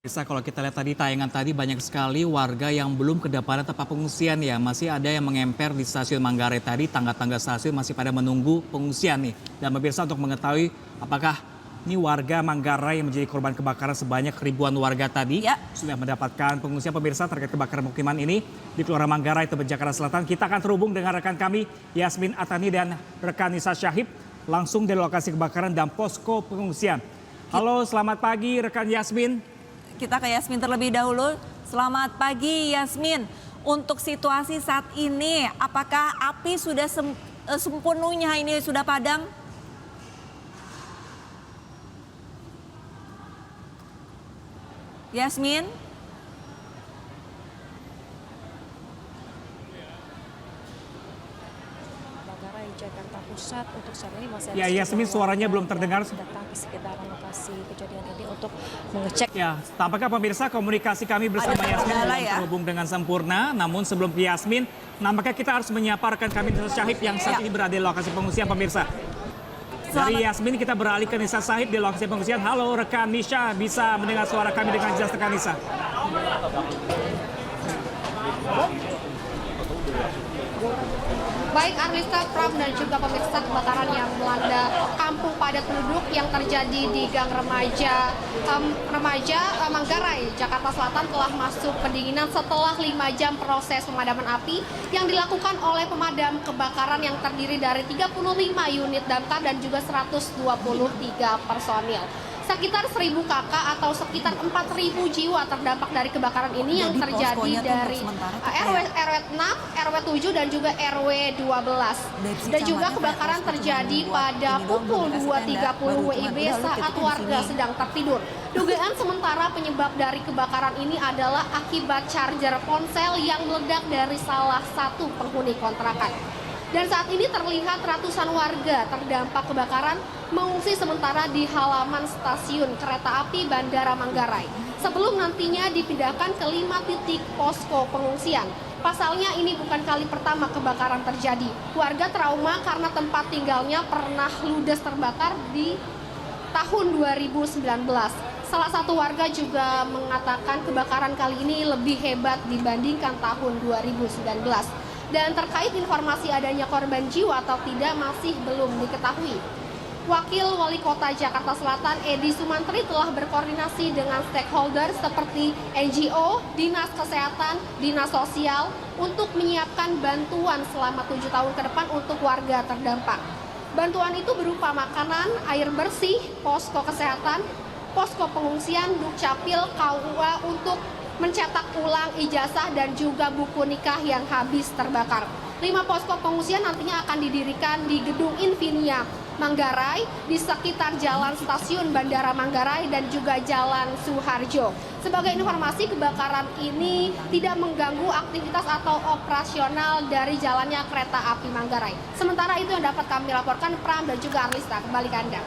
Bisa kalau kita lihat tadi tayangan tadi banyak sekali warga yang belum kedapatan tempat pengungsian ya. Masih ada yang mengemper di stasiun Manggarai tadi, tangga-tangga stasiun masih pada menunggu pengungsian nih. Dan pemirsa untuk mengetahui apakah ini warga Manggarai yang menjadi korban kebakaran sebanyak ribuan warga tadi sudah mendapatkan pengungsian pemirsa terkait kebakaran pemukiman ini di Kelurahan Manggarai, Tebet, Jakarta Selatan. Kita akan terhubung dengan rekan kami Yasmin Atani dan rekan Nisa Syahib langsung dari lokasi kebakaran dan posko pengungsian. Halo, selamat pagi rekan Yasmin. Kita ke Yasmin terlebih dahulu. Selamat pagi Yasmin. Untuk situasi saat ini, apakah api sudah sepenuhnya ini sudah padam? Yasmin? Manggarai, Jakarta Pusat untuk saat ini masih ada. Ya, Yasmin, suaranya belum terdengar. Datang di sekitar lokasi kejadian ini untuk mengecek. Ya, tampaknya pemirsa komunikasi kami bersama Yasmin belum terhubung dengan sempurna. Namun sebelum ke Yasmin, nampaknya kita harus menyapa rekan kami Nisa Syahib yang saat ini berada di lokasi pengungsian pemirsa. Dari Yasmin kita beralih ke Nisa Syahib di lokasi pengungsian. Halo rekan Nisha, bisa mendengar suara kami dengan jelas rekan Nisa? Baik Arlista, Pram dan juga pemirsa, kebakaran yang melanda kampung padat penduduk yang terjadi di Gang Remaja Manggarai, Jakarta Selatan telah masuk pendinginan setelah 5 jam proses pemadaman api yang dilakukan oleh pemadam kebakaran yang terdiri dari 35 unit damkar dan juga 123 personil. Sekitar 1.000 kakak atau sekitar 4.000 jiwa terdampak dari kebakaran ini yang terjadi dari RW 6, RW 7 dan juga RW 12. Dan juga kebakaran terjadi pada pukul 2.30 WIB saat warga sedang tertidur. Dugaan sementara penyebab dari kebakaran ini adalah akibat charger ponsel yang meledak dari salah satu penghuni kontrakan. Dan saat ini terlihat ratusan warga terdampak kebakaran mengungsi sementara di halaman stasiun kereta api Bandara Manggarai. Sebelum nantinya dipindahkan ke 5 titik posko pengungsian. Pasalnya ini bukan kali pertama kebakaran terjadi. Warga trauma karena tempat tinggalnya pernah ludes terbakar di tahun 2019. Salah satu warga juga mengatakan kebakaran kali ini lebih hebat dibandingkan tahun 2019. Dan terkait informasi adanya korban jiwa atau tidak masih belum diketahui. Wakil Wali Kota Jakarta Selatan Edi Sumantri telah berkoordinasi dengan stakeholder seperti NGO, Dinas Kesehatan, Dinas Sosial untuk menyiapkan bantuan selama 7 tahun ke depan untuk warga terdampak. Bantuan itu berupa makanan, air bersih, posko kesehatan, posko pengungsian, Dukcapil, KUA untuk mencetak ulang ijazah dan juga buku nikah yang habis terbakar. 5 posko pengungsian nantinya akan didirikan di Gedung Infinia Manggarai, di sekitar Jalan Stasiun Bandara Manggarai dan juga Jalan Suharjo. Sebagai informasi, kebakaran ini tidak mengganggu aktivitas atau operasional dari jalannya kereta api Manggarai. Sementara itu yang dapat kami laporkan, Pram dan juga Arlista, kembali ke Anda.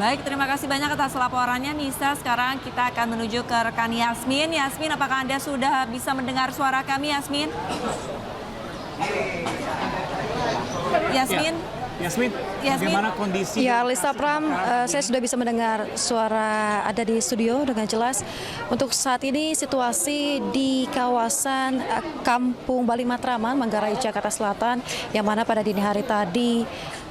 Baik, terima kasih banyak atas laporannya Nisa. Sekarang kita akan menuju ke rekan Yasmin. Yasmin, apakah Anda sudah bisa mendengar suara kami, Yasmin? Yasmin? Yasmin, bagaimana kondisi? Ya, Lisa Pram, saya sudah bisa mendengar suara ada di studio dengan jelas. Untuk saat ini situasi di kawasan Kampung Bali Matraman, Manggarai, Jakarta Selatan, yang mana pada dini hari tadi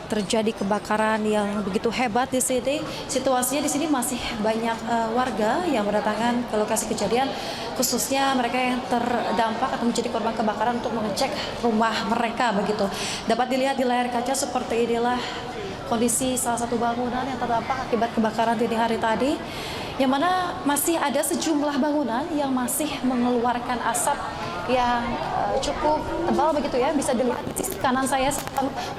terjadi kebakaran yang begitu hebat di sini. Situasinya di sini masih banyak warga yang berdatangan ke lokasi kejadian, khususnya mereka yang terdampak atau menjadi korban kebakaran untuk mengecek rumah mereka begitu. Dapat dilihat di layar kaca seperti inilah kondisi salah satu bangunan yang terdampak akibat kebakaran dini hari tadi, yang mana masih ada sejumlah bangunan yang masih mengeluarkan asap yang cukup tebal begitu ya. Bisa dilihat di sisi kanan saya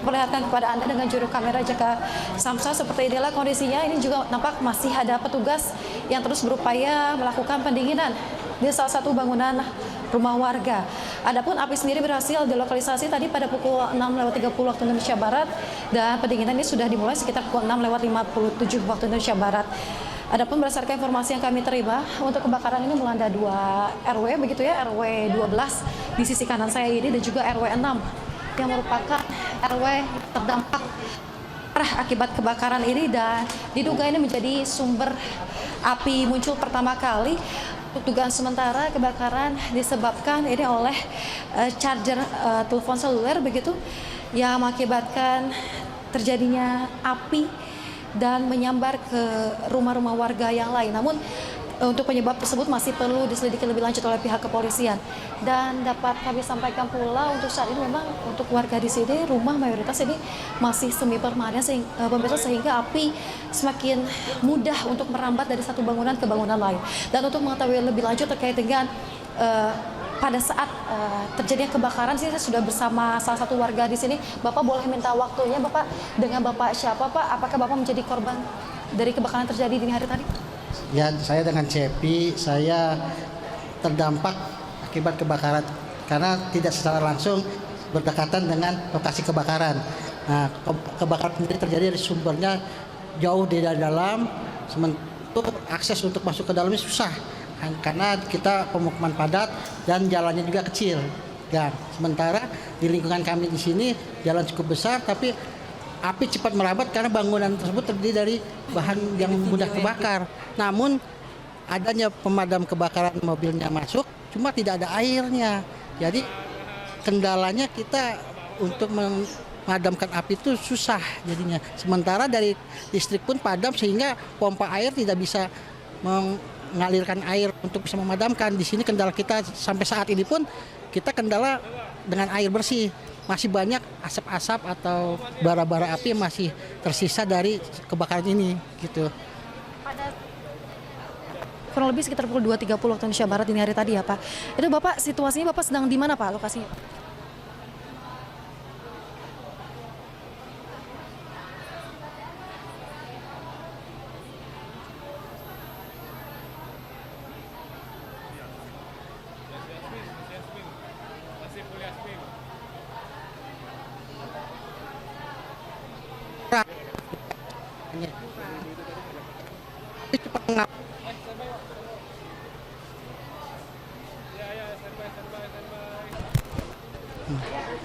memperlihatkan kepada Anda dengan juru kamera Jaka Samsa. Seperti inilah kondisinya. Ini juga nampak masih ada petugas yang terus berupaya melakukan pendinginan di salah satu bangunan rumah warga. Adapun api sendiri berhasil dilokalisasi tadi pada pukul 6.30 waktu Indonesia Barat, dan pendinginan ini sudah dimulai sekitar pukul 6.57 waktu Indonesia Barat. Adapun berdasarkan informasi yang kami terima, untuk kebakaran ini melanda 2 RW begitu ya, RW 12 di sisi kanan saya ini dan juga RW 6 yang merupakan RW terdampak parah akibat kebakaran ini, dan diduga ini menjadi sumber api muncul pertama kali. Dugaan sementara kebakaran disebabkan ini oleh charger telepon seluler begitu yang mengakibatkan terjadinya api dan menyambar ke rumah-rumah warga yang lain. Namun untuk penyebab tersebut masih perlu diselidiki lebih lanjut oleh pihak kepolisian. Dan dapat kami sampaikan pula untuk saat ini memang untuk warga di sini rumah mayoritas ini masih semi permanen sehingga api semakin mudah untuk merambat dari satu bangunan ke bangunan lain. Dan untuk mengetahui lebih lanjut terkait dengan pada saat terjadinya kebakaran sih saya sudah bersama salah satu warga di sini. Bapak boleh minta waktunya, Bapak dengan Bapak siapa Pak? Apakah Bapak menjadi korban dari kebakaran terjadi dini hari tadi? Ya, saya dengan Cepi, saya terdampak akibat kebakaran karena tidak secara langsung berdekatan dengan lokasi kebakaran. Nah, kebakaran sendiri terjadi dari sumbernya jauh di dalam, sementara akses untuk masuk ke dalamnya susah karena kita pemukiman padat dan jalannya juga kecil. Dan sementara di lingkungan kami di sini jalan cukup besar, tapi api cepat merambat karena bangunan tersebut terdiri dari bahan yang mudah terbakar. Namun adanya pemadam kebakaran mobilnya masuk, cuma tidak ada airnya. Jadi kendalanya kita untuk memadamkan api itu susah jadinya. Sementara dari listrik pun padam sehingga pompa air tidak bisa mengalirkan air untuk bisa memadamkan. Di sini kendala kita sampai saat ini pun kita kendala dengan air bersih. Masih banyak asap-asap atau bara-bara api yang masih tersisa dari kebakaran ini gitu. Pada kurang lebih sekitar pukul 2.30 waktu Indonesia Barat dini hari tadi ya Pak. Itu Bapak situasinya Bapak sedang di mana Pak lokasinya?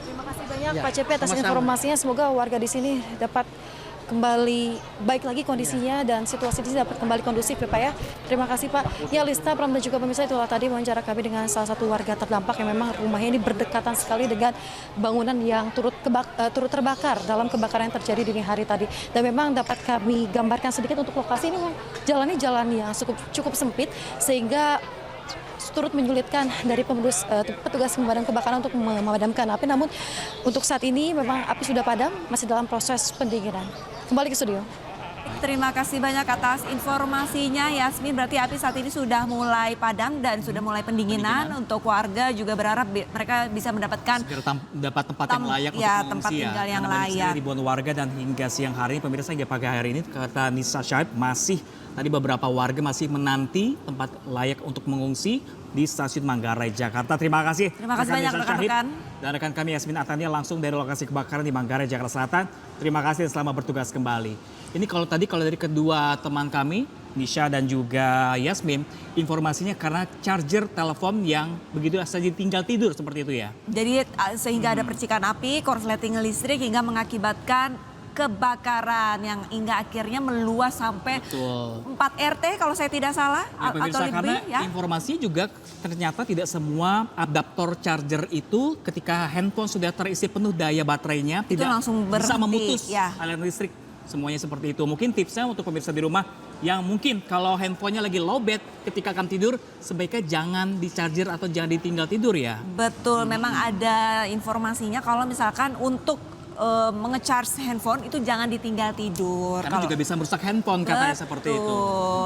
Terima kasih banyak Ya, Pak Cepi atas sama-sama. informasinya. Semoga warga di sini dapat kembali baik lagi kondisinya dan situasi di sini dapat kembali kondusif ya Pak ya. Terima kasih Pak. Ya Lista, Pram dan juga pemirsa, itulah tadi wawancara kami dengan salah satu warga terdampak yang memang rumahnya ini berdekatan sekali dengan bangunan yang turut terbakar dalam kebakaran yang terjadi dini hari tadi. Dan memang dapat kami gambarkan sedikit untuk lokasi ini jalannya jalan yang cukup sempit sehingga turut menyulitkan dari petugas pemadam kebakaran untuk memadamkan api. Namun untuk saat ini memang api sudah padam, masih dalam proses pendinginan. Kembali ke studio. Terima kasih banyak atas informasinya Yasmin. Berarti api saat ini sudah mulai padam dan sudah mulai pendinginan. Untuk warga juga berharap mereka bisa mendapatkan dapat tempat yang layak untuk tempat mengungsi ya. tinggal yang Karena banyak sekali layak. ribuan warga dan hingga siang hari ini pemirsa hingga pagi hari ini kata Nisa Syahib masih tadi beberapa warga masih menanti tempat layak untuk mengungsi di Stasiun Manggarai, Jakarta. Terima kasih. Terima kasih banyak Nisa Syahib rekan-rekan. dan rekan kami Yasmin Atania langsung dari lokasi kebakaran di Manggarai, Jakarta Selatan. Terima kasih dan selamat bertugas kembali. Ini kalau dari kedua teman kami, Nisha dan juga Yasmin, informasinya karena charger telepon yang begitu saja tinggal tidur seperti itu ya. Jadi sehingga ada percikan api, korsleting listrik hingga mengakibatkan kebakaran yang hingga akhirnya meluas sampai Betul. 4 RT kalau saya tidak salah Ya, atau pemirsa, lebih karena ya. informasinya juga ternyata tidak semua adaptor charger itu ketika handphone sudah terisi penuh daya baterainya Itu tidak langsung bisa berhenti, memutus ya. aliran listrik. Semuanya seperti itu. Mungkin tipsnya untuk pemirsa di rumah yang mungkin kalau handphonenya lagi low bat ketika akan tidur sebaiknya jangan di charger atau jangan ditinggal tidur ya. Betul, memang ada informasinya kalau misalkan untuk mengecharge handphone itu jangan ditinggal tidur. Karena juga bisa merusak handphone katanya seperti itu. Betul.